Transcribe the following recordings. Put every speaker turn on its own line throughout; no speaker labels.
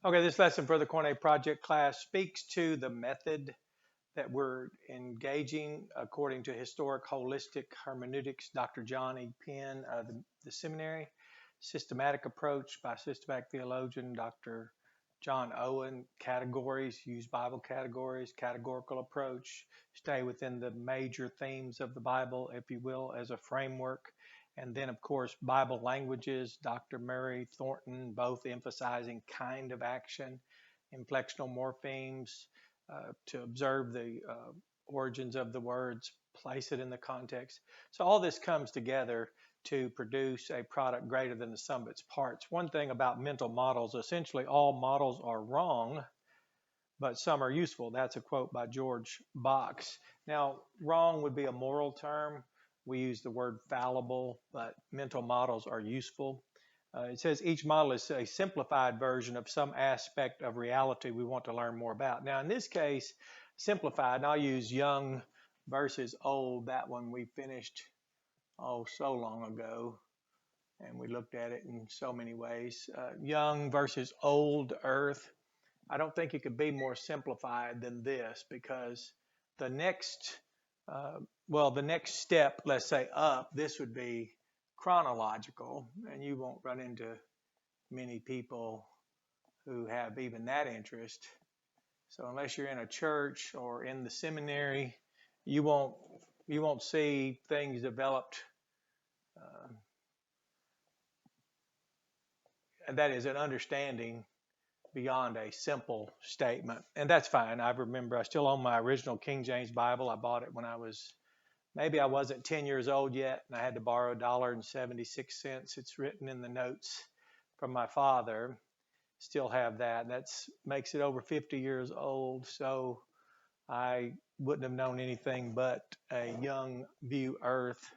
Okay, this lesson for the Koine Project Klass speaks to the method that we're engaging according to historic holistic hermeneutics, Dr. Johnny Penn, the seminary, systematic approach by systematic theologian Dr. John Owen, categories, use Bible categories, categorical approach, stay within the major themes of the Bible, if you will, as a framework. And then, of course, Bible languages, Dr. Murray Thornton, both emphasizing kind of action, inflectional morphemes, to observe the origins of the words, place it in the context. So all this comes together to produce a product greater than the sum of its parts. One thing about mental models, essentially all models are wrong, but some are useful. That's a quote by George Box. Now, wrong would be a moral term. We use the word fallible, but mental models are useful. It says each model is a simplified version of some aspect of reality we want to learn more about. Now, in this case, simplified, and I'll use young versus old. That one we finished, so long ago, and we looked at it in so many ways. Young versus old Earth. I don't think it could be more simplified than this because the next, the next step, let's say up, this would be chronological, and you won't run into many people who have even that interest. So unless you're in a church or in the seminary, you won't see things developed. That is an understanding beyond a simple statement, and that's fine. I remember I still own my original King James Bible. I bought it when maybe I wasn't 10 years old yet, and I had to borrow $1.76. It's written in the notes from my father. Still have that. That makes it over 50 years old, so I wouldn't have known anything but a young view earth.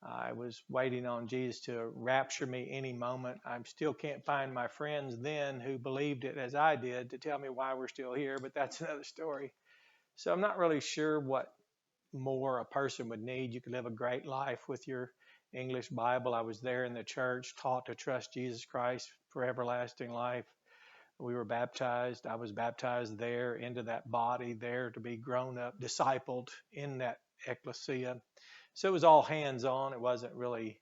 I was waiting on Jesus to rapture me any moment. I still can't find my friends then who believed it as I did to tell me why we're still here, but that's another story. So I'm not really sure what more a person would need. You could live a great life with your English Bible. I was there in the church, taught to trust Jesus Christ for everlasting life. We were baptized. I was baptized there into that body, there to be grown up, discipled in that ecclesia. So it was all hands on. It wasn't really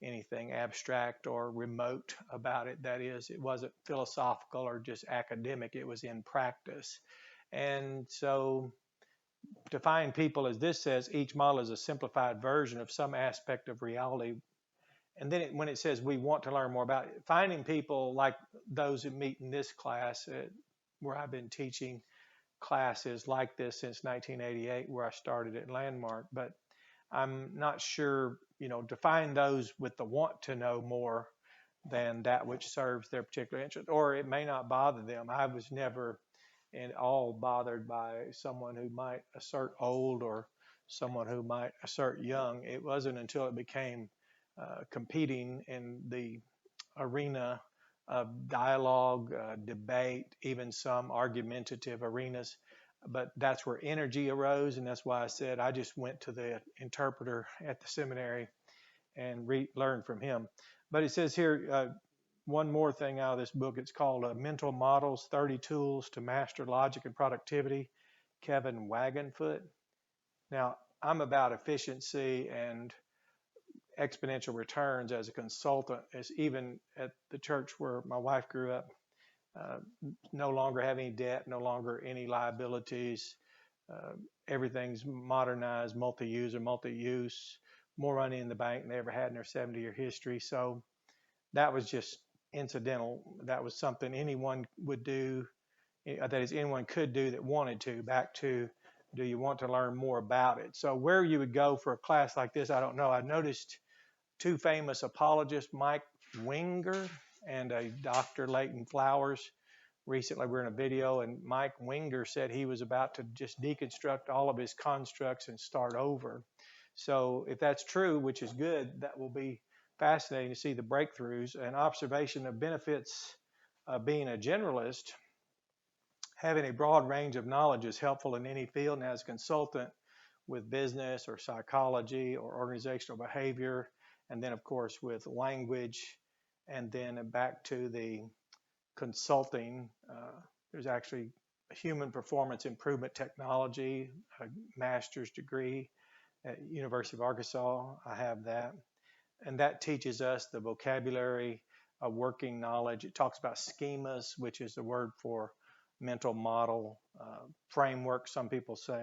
anything abstract or remote about it. That is, it wasn't philosophical or just academic. It was in practice. And so to find people, as this says, each model is a simplified version of some aspect of reality. And then when it says we want to learn more about it, finding people like those who meet in this class, where I've been teaching classes like this since 1988, where I started at Landmark. But I'm not sure, to find those with the want to know more than that which serves their particular interest, or it may not bother them. I was never at all bothered by someone who might assert old or someone who might assert young. It wasn't until it became competing in the arena of dialogue, debate, even some argumentative arenas. But that's where energy arose, and that's why I said I just went to the interpreter at the seminary and learned from him. But it says here, one more thing out of this book. It's called Mental Models, 30 Tools to Master Logic and Productivity, Kevin Wagonfoot. Now, I'm about efficiency and exponential returns as a consultant, as even at the church where my wife grew up, no longer have any debt, no longer any liabilities. Everything's modernized, multi-user, multi-use, more money in the bank than they ever had in their 70-year history. So that was just incidental. That was something anyone would do, that is, anyone could do that wanted to. Back to, do you want to learn more about it? So where you would go for a class like this, I don't know. I noticed two famous apologists, Mike Winger and a Dr. Leighton Flowers. Recently, we were in a video, and Mike Winger said he was about to just deconstruct all of his constructs and start over. So if that's true, which is good, that will be fascinating to see the breakthroughs. An observation of benefits of being a generalist. Having a broad range of knowledge is helpful in any field, and as a consultant with business or psychology or organizational behavior, and then of course with language, and then back to the consulting. There's actually a human performance improvement technology, a master's degree at University of Arkansas. I have that. And that teaches us the vocabulary of working knowledge. It talks about schemas, which is the word for mental model, framework, some people say.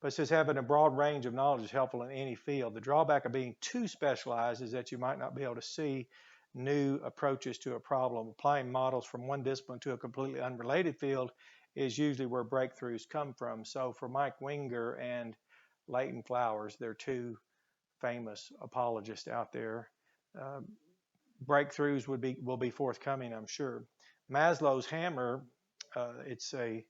But it says having a broad range of knowledge is helpful in any field. The drawback of being too specialized is that you might not be able to see new approaches to a problem. Applying models from one discipline to a completely unrelated field is usually where breakthroughs come from. So for Mike Winger and Leighton Flowers, they're two famous apologists out there. Breakthroughs will be forthcoming, I'm sure. Maslow's hammer, it's a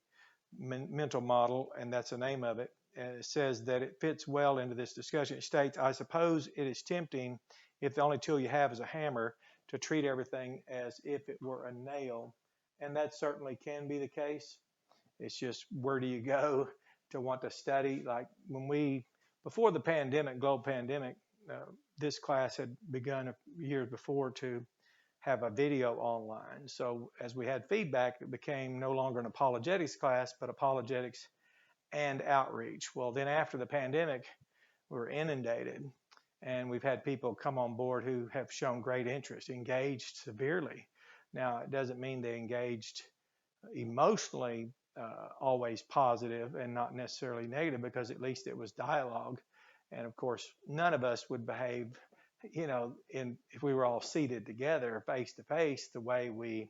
mental model, and that's the name of it. And it says that it fits well into this discussion. It states, I suppose it is tempting, if the only tool you have is a hammer, to treat everything as if it were a nail. And that certainly can be the case. It's just, where do you go to want to study? Like before the pandemic, global pandemic, this class had begun years before to have a video online. So as we had feedback, it became no longer an apologetics class, but apologetics and outreach. Well, then after the pandemic, we were inundated, and we've had people come on board who have shown great interest, engaged severely. Now, it doesn't mean they engaged emotionally, always positive and not necessarily negative, because at least it was dialogue. And of course, none of us would behave, if we were all seated together face to face, the way we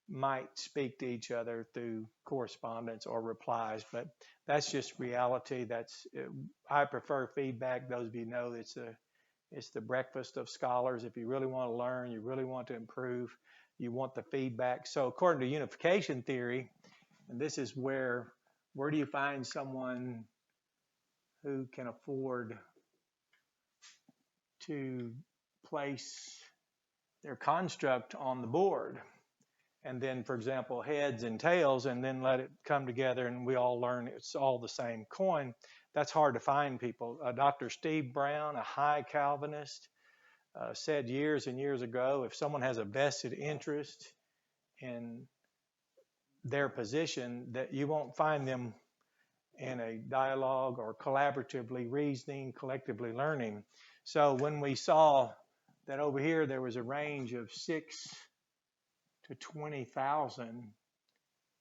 might speak to each other through correspondence or replies. But that's just reality. I prefer feedback. Those of you know it's the breakfast of scholars. If you really want to learn, you really want to improve, you want the feedback. So according to unification theory, and this is where do you find someone who can afford to place their construct on the board, and then, for example, heads and tails, and then let it come together and we all learn it's all the same coin? That's hard to find people. Dr. Steve Brown, a high Calvinist, said years and years ago, if someone has a vested interest in their position, that you won't find them in a dialogue or collaboratively reasoning, collectively learning. So when we saw that over here there was a range of 6 to 20,000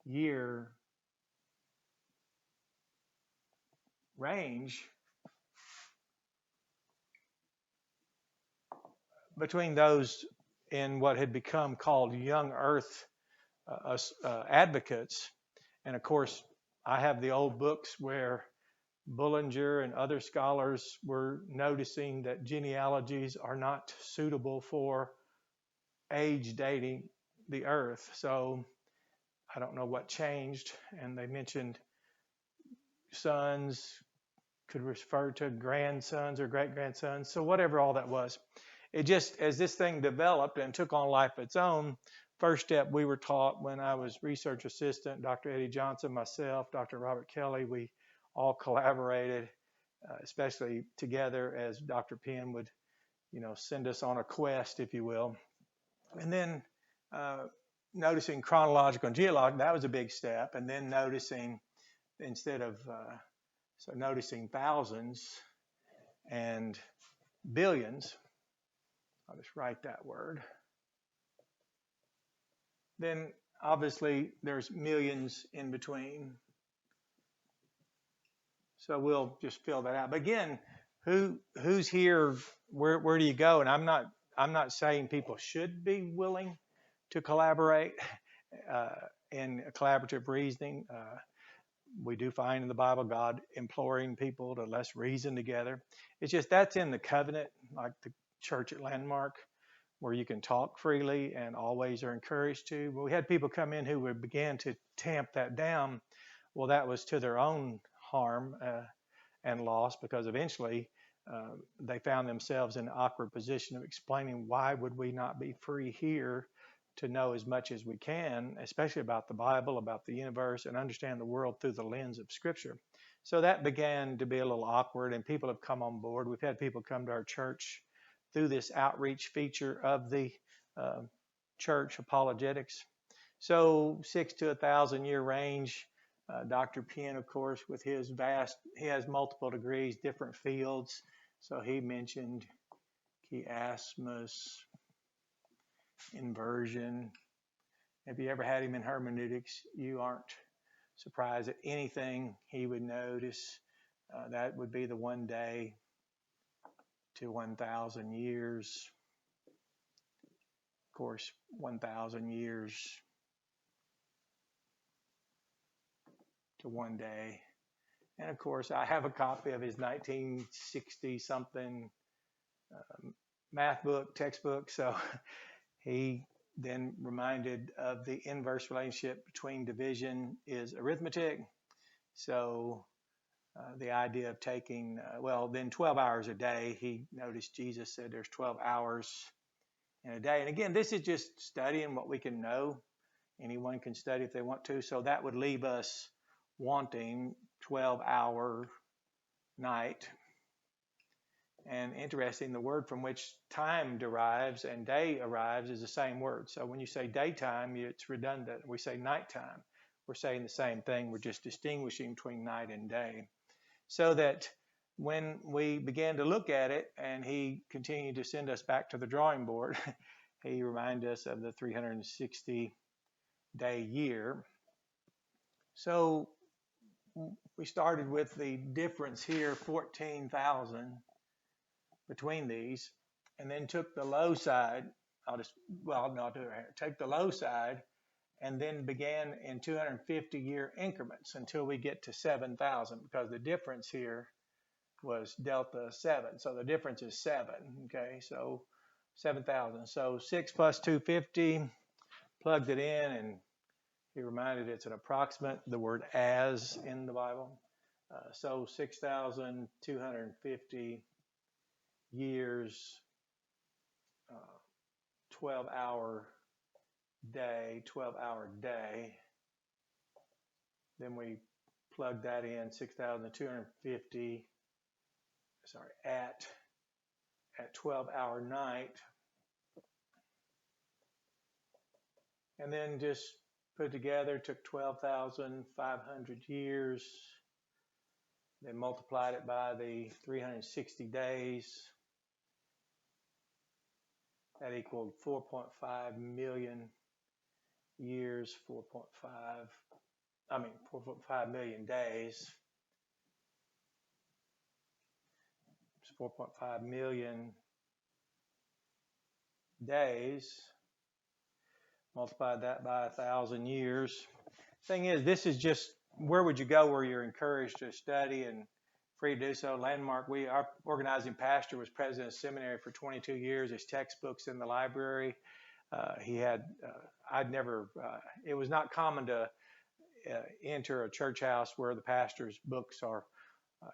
year range between those in what had become called young earth advocates. And of course, I have the old books where Bullinger and other scholars were noticing that genealogies are not suitable for age dating the earth. So I don't know what changed. And they mentioned sons could refer to grandsons or great-grandsons. So whatever all that was, it just, as this thing developed and took on life of its own, first step we were taught when I was research assistant, Dr. Eddie Johnson, myself, Dr. Robert Kelly, we all collaborated, especially together, as Dr. Penn would, send us on a quest, if you will. And then noticing chronological and geological, that was a big step. And then noticing, instead of, noticing thousands and billions, I'll just write that word. Then obviously there's millions in between. So we'll just fill that out. But again, who's here? Where do you go? And I'm not saying people should be willing to collaborate in collaborative reasoning. We do find in the Bible God imploring people to let's reason together. It's just that's in the covenant, like the church at Landmark, where you can talk freely and always are encouraged to. But we had people come in who began to tamp that down. Well, that was to their own harm and loss, because eventually they found themselves in an awkward position of explaining why would we not be free here to know as much as we can, especially about the Bible, about the universe, and understand the world through the lens of Scripture. So that began to be a little awkward, and people have come on board. We've had people come to our church through this outreach feature of the church apologetics. So 6 to 1,000 year range. Dr. Penn, of course, with his he has multiple degrees, different fields. So he mentioned chiasmus, inversion. If you ever had him in hermeneutics, you aren't surprised at anything he would notice. That would be the 1 day to 1,000 years. Of course, 1,000 years to 1 day. And of course, I have a copy of his 1960 something math book, textbook. So he then reminded of the inverse relationship between division is arithmetic. So the idea of taking, then 12 hours a day. He noticed Jesus said there's 12 hours in a day. And again, this is just studying what we can know. Anyone can study if they want to. So that would leave us wanting 12-hour night. And interesting, the word from which time derives and day arrives is the same word. So when you say daytime, it's redundant. We say nighttime. We're saying the same thing. We're just distinguishing between night and day. So that when we began to look at it, and he continued to send us back to the drawing board, he reminded us of the 360-day year. So we started with the difference here, 14,000 between these, and then took the low side. Take the low side, and then began in 250-year increments until we get to 7,000, because the difference here was delta 7. So the difference is 7, okay? So 7,000. So 6 plus 250, plugged it in, and he reminded it's an approximate, the word as in the Bible. So 6,250 years, 12-hour day, 12-hour day. Then we plug that in, 6,250, at 12-hour night. And then just put together, took 12,500 years, then multiplied it by the 360 days. That equaled 4.5 million years, 4.5 million days. It's 4.5 million days. Multiplied that by 1,000 years. Thing is, this is just, where would you go where you're encouraged to study and free to do so? Landmark, our organizing pastor was president of seminary for 22 years. His textbooks in the library. He had, it was not common to enter a church house where the pastor's books are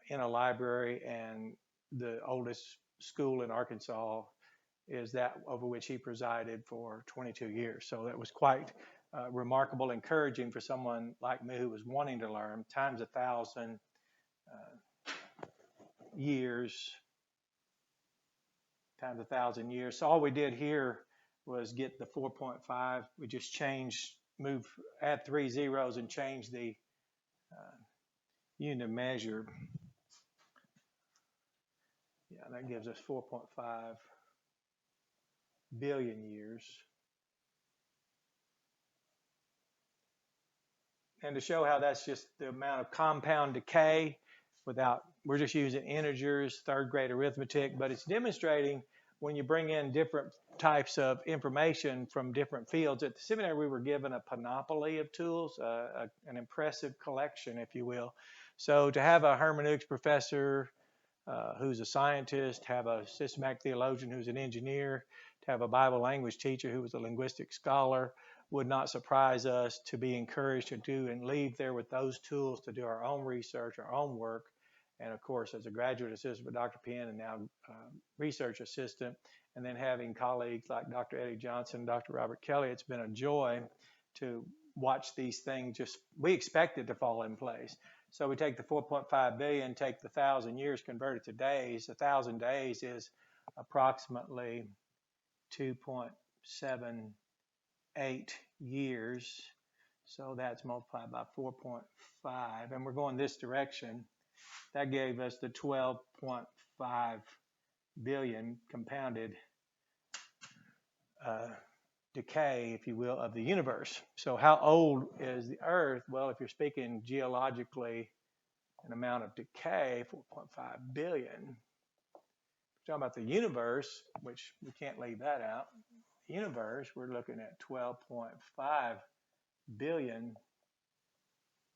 in a library, and the oldest school in Arkansas is that over which he presided for 22 years. So that was quite remarkable, encouraging for someone like me who was wanting to learn, times 1,000 years, times 1,000 years. So all we did here was get the 4.5. We just add 3 zeros and change the unit of measure. Yeah, that gives us 4.5 billion years. And to show how that's just the amount of compound decay we're just using integers, third grade arithmetic, but it's demonstrating when you bring in different types of information from different fields. At the seminary, we were given a panoply of tools, an impressive collection, if you will. So to have a hermeneutics professor who's a scientist, have a systematic theologian who's an engineer, to have a Bible language teacher who was a linguistic scholar, would not surprise us to be encouraged to do and leave there with those tools to do our own research, our own work. And of course, as a graduate assistant with Dr. Penn and now research assistant, and then having colleagues like Dr. Eddie Johnson, Dr. Robert Kelly, it's been a joy to watch these things we expect it to fall in place. So we take the 4.5 billion, take the 1,000 years, convert it to days. 1,000 days is approximately 2.7 years. So that's multiplied by 4.5, and we're going this direction. That gave us the 12.5 billion compounded decay, if you will, of the universe. So how old is the Earth? Well, if you're speaking geologically, an amount of decay, 4.5 billion. Talking about the universe, which we can't leave that out. The universe, we're looking at 12.5 billion.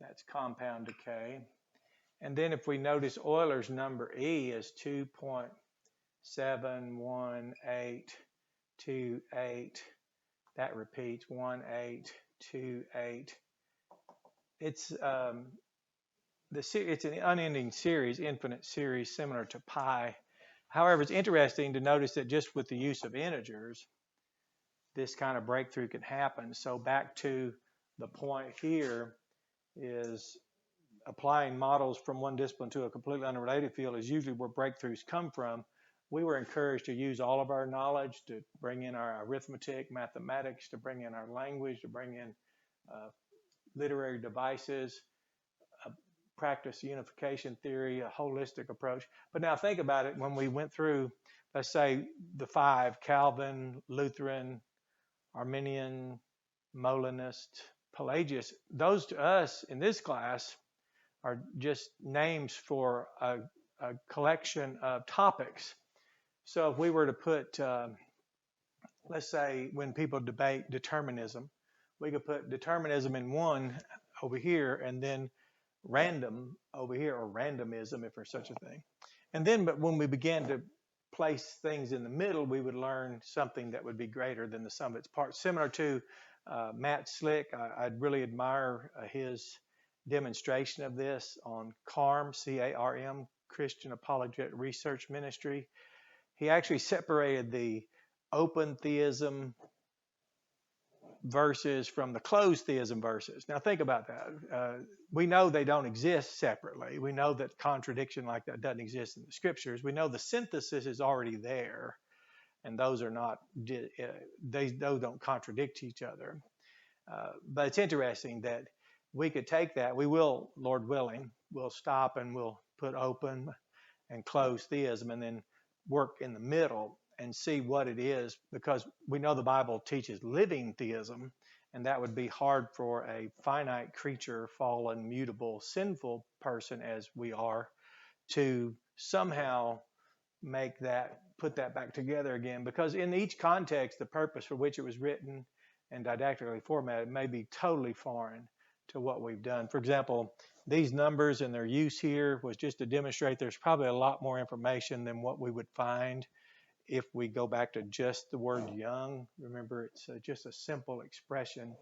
That's compound decay. And then if we notice Euler's number E is 2.71828. That repeats 1828. It's it's an unending series, infinite series, similar to pi. However, it's interesting to notice that just with the use of integers, this kind of breakthrough can happen. So back to the point here is applying models from one discipline to a completely unrelated field is usually where breakthroughs come from. We were encouraged to use all of our knowledge to bring in our arithmetic, mathematics, to bring in our language, to bring in literary devices, practice unification theory, a holistic approach. But now think about it, when we went through, let's say, the five, Calvin, Lutheran, Arminian, Molinist, Pelagius, those to us in this class are just names for a collection of topics. So if we were to put, let's say, when people debate determinism, we could put determinism in one over here and then random over here, or randomism if there's such a thing. And then, but when we began to place things in the middle, we would learn something that would be greater than the sum of its parts. Similar to Matt Slick, I'd really admire his demonstration of this on CARM, C-A-R-M, Christian Apologetic Research Ministry. He actually separated the open theism verses from the closed theism verses. Now think about that. We know they don't exist separately. We know that contradiction like that doesn't exist in the scriptures. We know the synthesis is already there, and those are not, those don't contradict each other. But it's interesting that we could take that. We will, Lord willing, we'll stop and we'll put open and closed theism and then work in the middle and see what it is, because we know the Bible teaches living theism, and that would be hard for a finite creature, fallen, mutable, sinful person as we are, to somehow make that, put that back together again, because in each context, the purpose for which it was written and didactically formatted may be totally foreign to what we've done. For example, these numbers and their use here was just to demonstrate there's probably a lot more information than what we would find if we go back to just the word young. Remember, it's just a simple expression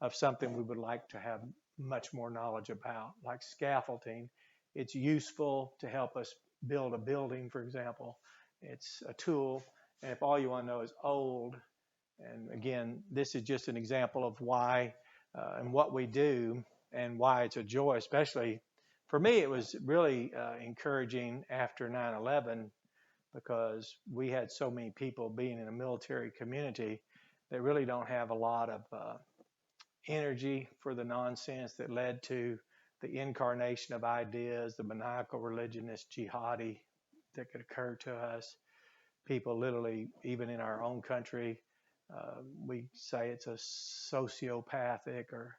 of something we would like to have much more knowledge about, like scaffolding. It's useful to help us build a building, for example. It's a tool, and if all you want to know is old, and again, this is just an example of why and what we do and why it's a joy, especially for me. It was really encouraging after 9/11, because we had so many people being in a military community that really don't have a lot of energy for the nonsense that led to the incarnation of ideas, the maniacal religionist jihadi that could occur to us. People literally, even in our own country, we say it's a sociopathic or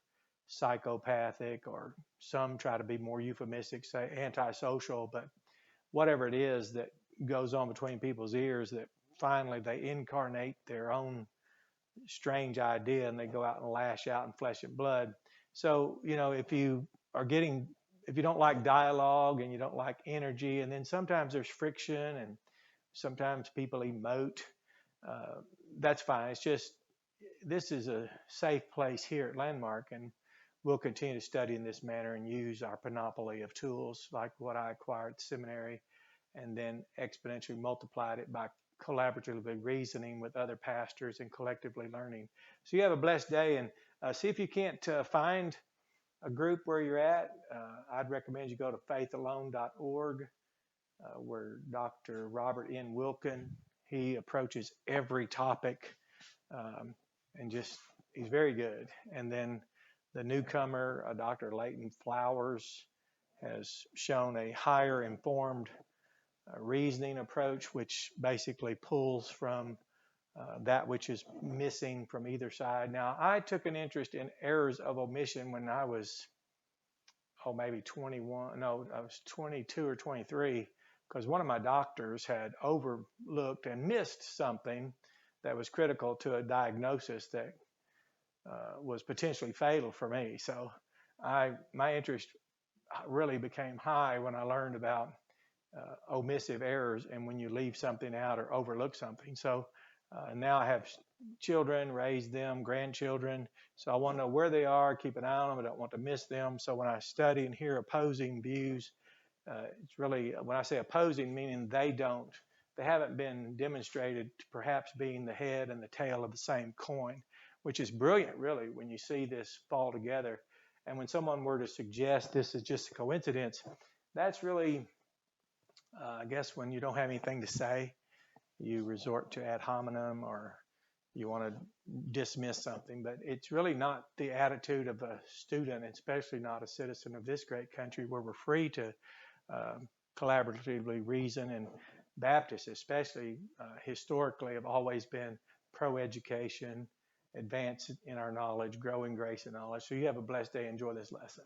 psychopathic, or some try to be more euphemistic, say antisocial, but whatever it is that goes on between people's ears, that finally they incarnate their own strange idea and they go out and lash out in flesh and blood. So, you know, if you don't like dialogue and you don't like energy, and then sometimes there's friction and sometimes people emote, that's fine. It's just, this is a safe place here at Landmark, and we'll continue to study in this manner and use our panoply of tools like what I acquired at the seminary, and then exponentially multiplied it by collaboratively reasoning with other pastors and collectively learning. So you have a blessed day, and see if you can't find a group where you're at. I'd recommend you go to faithalone.org, where Dr. Robert N. Wilkin, he approaches every topic and just he's very good. And then the newcomer, Dr. Leighton Flowers, has shown a higher informed reasoning approach, which basically pulls from that which is missing from either side. Now, I took an interest in errors of omission when I was, maybe 21. No, I was 22 or 23, because one of my doctors had overlooked and missed something that was critical to a diagnosis that was potentially fatal for me. So my interest really became high when I learned about omissive errors and when you leave something out or overlook something. So now I have children, raise them, grandchildren. So I want to know where they are, keep an eye on them. I don't want to miss them. So when I study and hear opposing views, it's really, when I say opposing, meaning they haven't been demonstrated to perhaps being the head and the tail of the same coin, which is brilliant, really, when you see this fall together. And when someone were to suggest this is just a coincidence, that's really, I guess, when you don't have anything to say, you resort to ad hominem, or you want to dismiss something. But it's really not the attitude of a student, especially not a citizen of this great country where we're free to collaboratively reason. And Baptists, especially historically, have always been pro-education, advance in our knowledge, grow in grace and knowledge. So you have a blessed day. Enjoy this lesson.